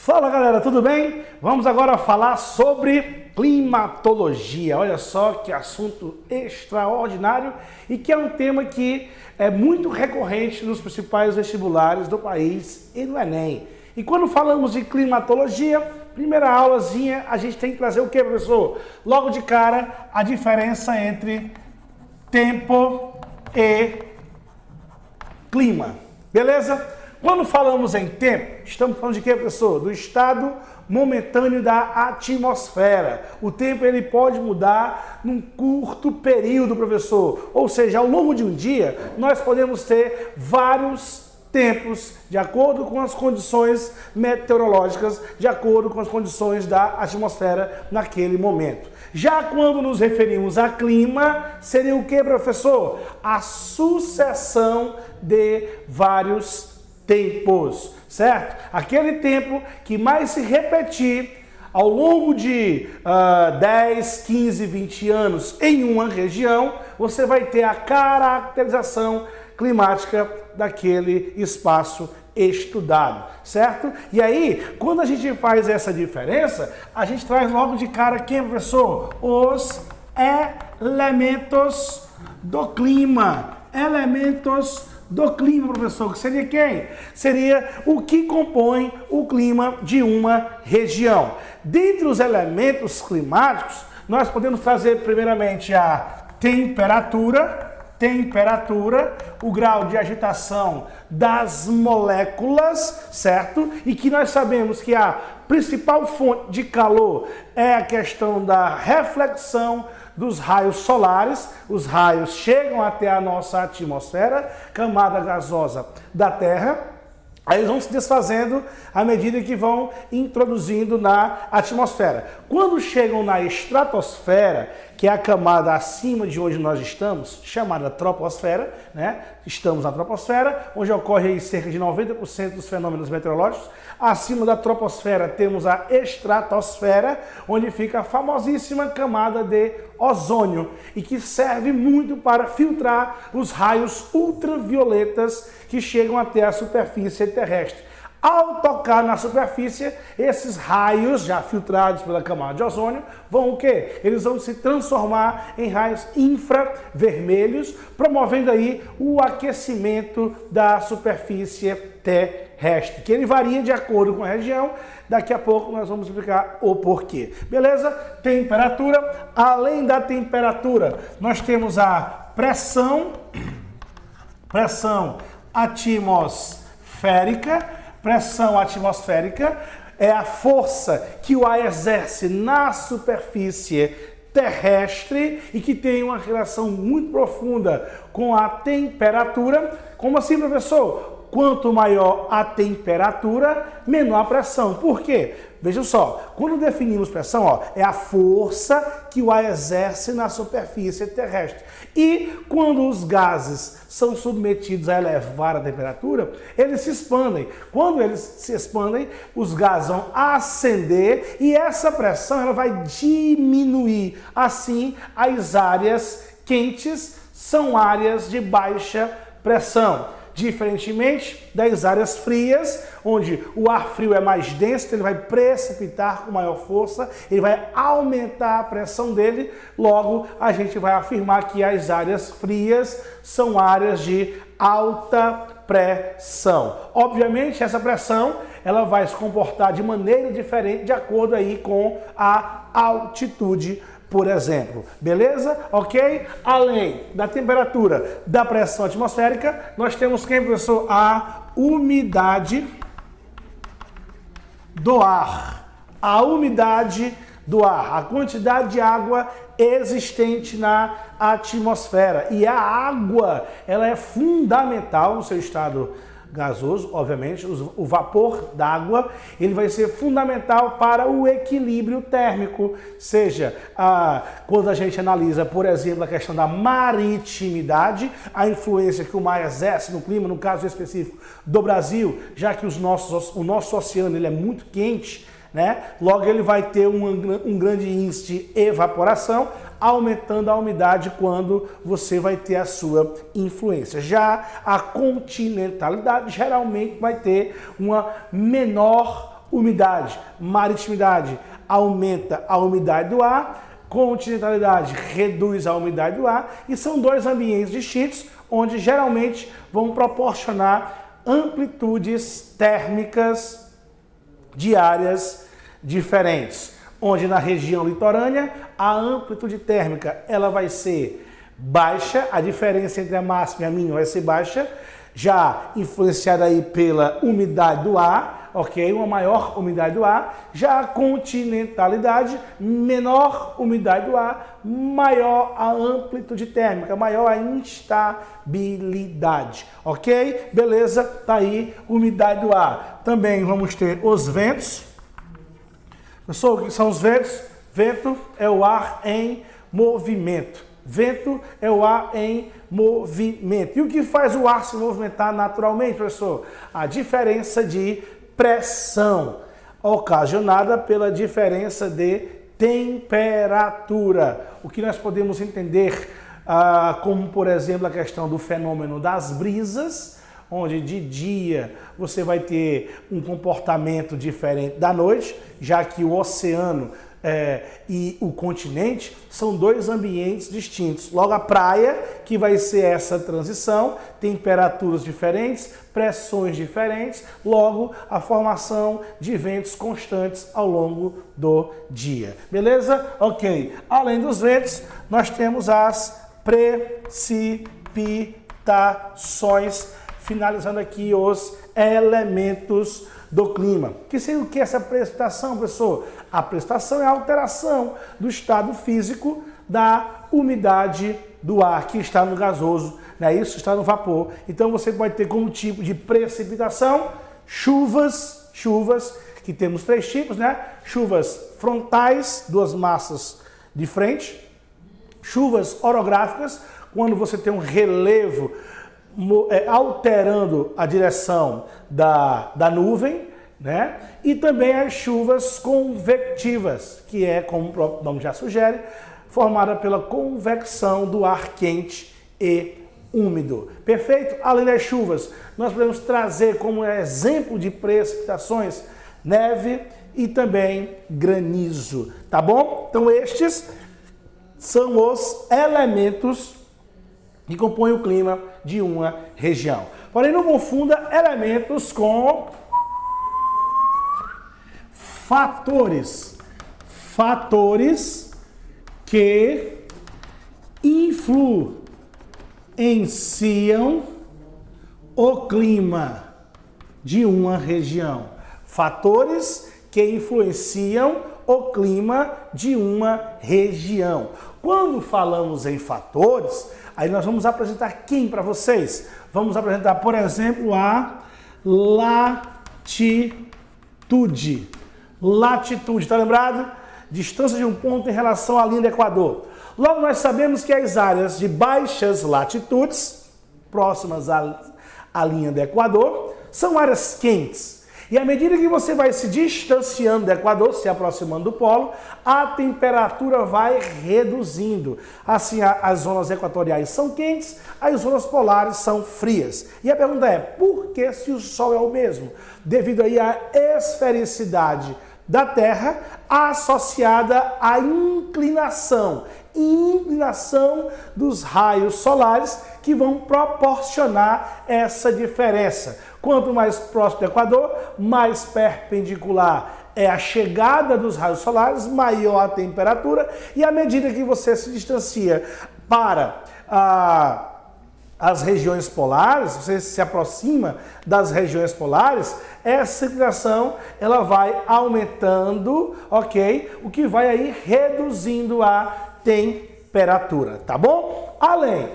Fala galera, tudo bem? Vamos agora falar sobre climatologia. Olha só que assunto extraordinário e que é um tema que é muito recorrente nos principais vestibulares do país e no Enem. E quando falamos de climatologia, primeira aulazinha, a gente tem que trazer o que, professor? Logo de cara, a diferença entre tempo e clima, beleza? Quando falamos em tempo, estamos falando de quê, professor? Do estado momentâneo da atmosfera. O tempo ele pode mudar num curto período, professor. Ou seja, ao longo de um dia, nós podemos ter vários tempos de acordo com as condições meteorológicas, de acordo com as condições da atmosfera naquele momento. Já quando nos referimos a clima, seria o que, professor? A sucessão de vários tempos, certo? Aquele tempo que mais se repetir ao longo de 10, 15, 20 anos em uma região, você vai ter a caracterização climática daquele espaço estudado, certo? E aí, quando a gente faz essa diferença, a gente traz logo de cara quem, professor? Os elementos do clima. Elementos do clima, professor, que seria quem? Seria o que compõe o clima de uma região. Dentre os elementos climáticos, nós podemos trazer primeiramente a temperatura, o grau de agitação das moléculas, certo? E que nós sabemos que a principal fonte de calor é a questão da reflexão dos raios solares. Os raios chegam até a nossa atmosfera, camada gasosa da Terra. Aí eles vão se desfazendo à medida que vão introduzindo na atmosfera. Quando chegam na estratosfera, que é a camada acima de onde nós estamos, chamada troposfera, né? Estamos na troposfera, onde ocorre aí cerca de 90% dos fenômenos meteorológicos. Acima da troposfera temos a estratosfera, onde fica a famosíssima camada de ozônio e que serve muito para filtrar os raios ultravioletas que chegam até a superfície terrestre. Ao tocar na superfície, esses raios já filtrados pela camada de ozônio vão o quê? Eles vão se transformar em raios infravermelhos, promovendo aí o aquecimento da superfície terrestre, que ele varia de acordo com a região. Daqui a pouco nós vamos explicar o porquê. Beleza? Temperatura. Além da temperatura, nós temos a pressão atmosférica. Pressão atmosférica é a força que o ar exerce na superfície terrestre e que tem uma relação muito profunda com a temperatura. Como assim, professor? Quanto maior a temperatura, menor a pressão. Por quê? Veja só, quando definimos pressão, ó, é a força que o ar exerce na superfície terrestre. E quando os gases são submetidos a elevar a temperatura, eles se expandem. Quando eles se expandem, os gases vão ascender e essa pressão ela vai diminuir. Assim, as áreas quentes são áreas de baixa pressão. Diferentemente das áreas frias, onde o ar frio é mais denso, ele vai precipitar com maior força, ele vai aumentar a pressão dele, logo a gente vai afirmar que as áreas frias são áreas de alta pressão. Obviamente essa pressão ela vai se comportar de maneira diferente de acordo aí com a altitude, por exemplo, beleza? Ok? Além da temperatura, da pressão atmosférica, nós temos quem, professor? A umidade do ar. A umidade do ar, a quantidade de água existente na atmosfera. E a água, ela é fundamental no seu estado gasoso, obviamente, o vapor d'água, ele vai ser fundamental para o equilíbrio térmico, seja quando a gente analisa, por exemplo, a questão da maritimidade, a influência que o mar exerce no clima, no caso específico do Brasil, já que o nosso oceano ele é muito quente, né? Logo ele vai ter um grande índice de evaporação, aumentando a umidade quando você vai ter a sua influência. Já a continentalidade geralmente vai ter uma menor umidade, maritimidade aumenta a umidade do ar, continentalidade reduz a umidade do ar, e são dois ambientes distintos onde geralmente vão proporcionar amplitudes térmicas diárias diferentes. Onde na região litorânea a amplitude térmica ela vai ser baixa, a diferença entre a máxima e a mínima vai ser baixa, já influenciada aí pela umidade do ar, ok? Uma maior umidade do ar. Já a continentalidade, menor umidade do ar, maior a amplitude térmica, maior a instabilidade, ok? Beleza? Tá aí umidade do ar. Também vamos ter os ventos. Pessoal, o que são os ventos? Vento é o ar em movimento. Vento é o ar em movimento. E o que faz o ar se movimentar naturalmente, professor? A diferença de pressão, ocasionada pela diferença de temperatura. O que nós podemos entender como, por exemplo, a questão do fenômeno das brisas, onde de dia você vai ter um comportamento diferente da noite, já que o oceano e o continente são dois ambientes distintos. Logo a praia, que vai ser essa transição, temperaturas diferentes, pressões diferentes, logo a formação de ventos constantes ao longo do dia. Beleza? Ok. Além dos ventos, nós temos as precipitações, finalizando aqui os elementos do clima. Que seria o que essa precipitação, professor? A precipitação é a alteração do estado físico da umidade do ar que está no gasoso, né? Isso está no vapor. Então você pode ter como tipo de precipitação chuvas, que temos três tipos, né? Chuvas frontais, duas massas de frente, chuvas orográficas, quando você tem um relevo alterando a direção da nuvem, né? E também as chuvas convectivas, que é, como o próprio nome já sugere, formada pela convecção do ar quente e úmido. Perfeito? Além das chuvas, nós podemos trazer como exemplo de precipitações neve e também granizo, tá bom? Então estes são os elementos que compõem o clima de uma região. Porém, não confunda elementos com fatores. Fatores que influenciam o clima de uma região. Fatores que influenciam o clima de uma região. Quando falamos em fatores, aí nós vamos apresentar quem para vocês? Vamos apresentar, por exemplo, a latitude. Latitude, tá lembrado? Distância de um ponto em relação à linha do Equador. Logo, nós sabemos que as áreas de baixas latitudes, próximas à linha do Equador, são áreas quentes. E à medida que você vai se distanciando do Equador, se aproximando do polo, a temperatura vai reduzindo. Assim, as zonas equatoriais são quentes, as zonas polares são frias. E a pergunta é, por que se o Sol é o mesmo? Devido aí à esfericidade da Terra associada à inclinação dos raios solares que vão proporcionar essa diferença. Quanto mais próximo do Equador, mais perpendicular é a chegada dos raios solares, maior a temperatura, e à medida que você se distancia para as regiões polares, você se aproxima das regiões polares, essa inclinação ela vai aumentando, ok? O que vai aí reduzindo a temperatura, tá bom? Além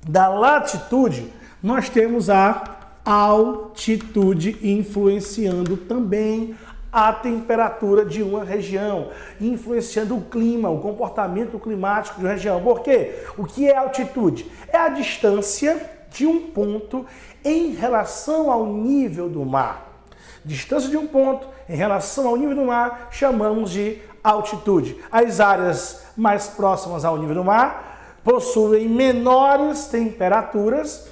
da latitude, nós temos a altitude influenciando também a temperatura de uma região, influenciando o clima, o comportamento climático de uma região. Por quê? O que é altitude? É a distância de um ponto em relação ao nível do mar. Distância de um ponto em relação ao nível do mar chamamos de altitude. As áreas mais próximas ao nível do mar possuem menores temperaturas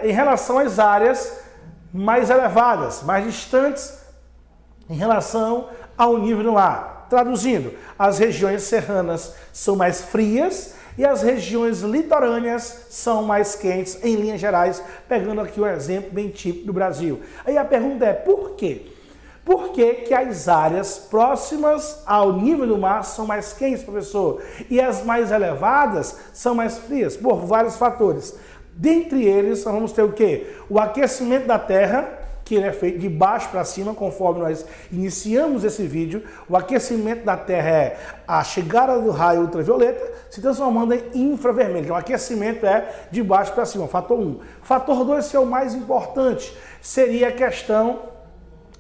em relação às áreas mais elevadas, mais distantes em relação ao nível do ar. Traduzindo, as regiões serranas são mais frias e as regiões litorâneas são mais quentes, em linhas gerais, pegando aqui um exemplo bem típico do Brasil. Aí a pergunta é, por quê? Por que que as áreas próximas ao nível do mar são mais quentes, professor? E as mais elevadas são mais frias? Por vários fatores. Dentre eles, nós vamos ter o quê? O aquecimento da Terra, que ele é feito de baixo para cima, conforme nós iniciamos esse vídeo. O aquecimento da Terra é a chegada do raio ultravioleta se transformando em infravermelho. Então, o aquecimento é de baixo para cima, fator 1. Fator 2, que é o mais importante, seria a questão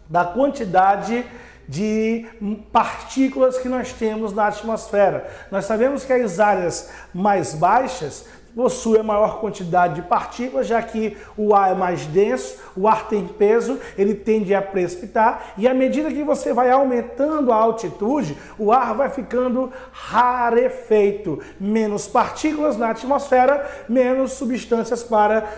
da quantidade de partículas que nós temos na atmosfera. Nós sabemos que as áreas mais baixas possui a maior quantidade de partículas, já que o ar é mais denso, o ar tem peso, ele tende a precipitar, e à medida que você vai aumentando a altitude, o ar vai ficando rarefeito. Menos partículas na atmosfera, menos substâncias para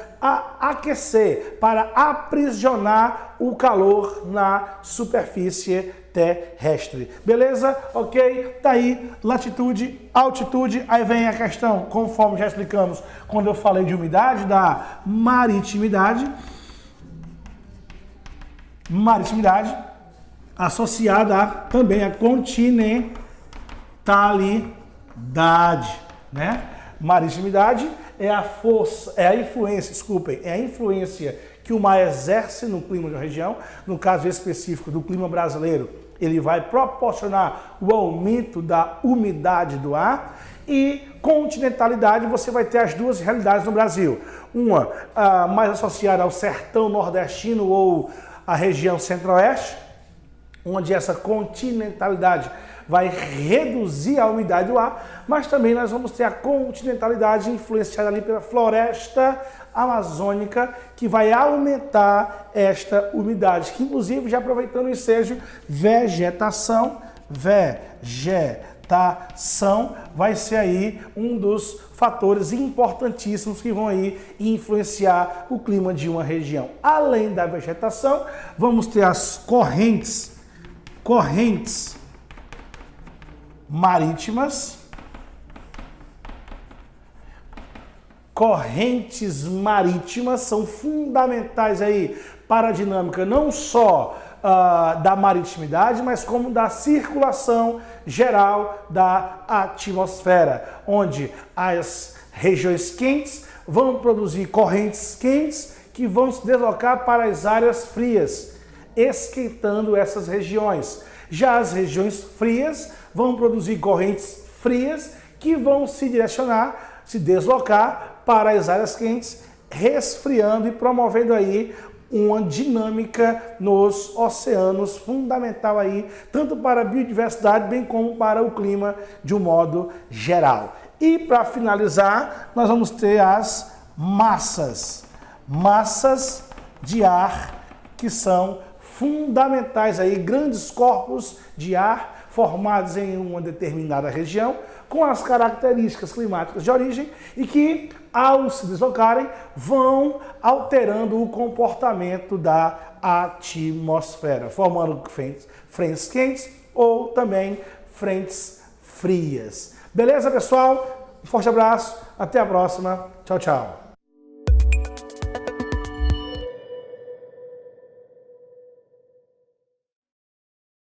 aquecer, para aprisionar o calor na superfície terrestre. Beleza? Ok? Tá aí, latitude, altitude. Aí vem a questão, conforme já explicamos quando eu falei de umidade, da maritimidade. Maritimidade associada também à continentalidade, né? Maritimidade é a força, é a influência que o mar exerce no clima de uma região. No caso específico do clima brasileiro, ele vai proporcionar o aumento da umidade do ar. E continentalidade, você vai ter as duas realidades no Brasil. Uma mais associada ao sertão nordestino ou à região centro-oeste, onde essa continentalidade vai reduzir a umidade do ar, mas também nós vamos ter a continentalidade influenciada ali pela floresta amazônica, que vai aumentar esta umidade, que inclusive, já aproveitando o ensejo, vegetação, vai ser aí um dos fatores importantíssimos que vão aí influenciar o clima de uma região. Além da vegetação, vamos ter as correntes marítimas. Correntes marítimas são fundamentais aí para a dinâmica não só da maritimidade, mas como da circulação geral da atmosfera, onde as regiões quentes vão produzir correntes quentes que vão se deslocar para as áreas frias, esquentando essas regiões. Já as regiões frias vão produzir correntes frias que vão se deslocar para as áreas quentes, resfriando e promovendo aí uma dinâmica nos oceanos fundamental aí, tanto para a biodiversidade, bem como para o clima de um modo geral. E para finalizar, nós vamos ter as massas de ar, que são fundamentais aí, grandes corpos de ar formados em uma determinada região, com as características climáticas de origem e que, ao se deslocarem, vão alterando o comportamento da atmosfera, formando frentes quentes ou também frentes frias. Beleza, pessoal? Um forte abraço, até a próxima. Tchau, tchau.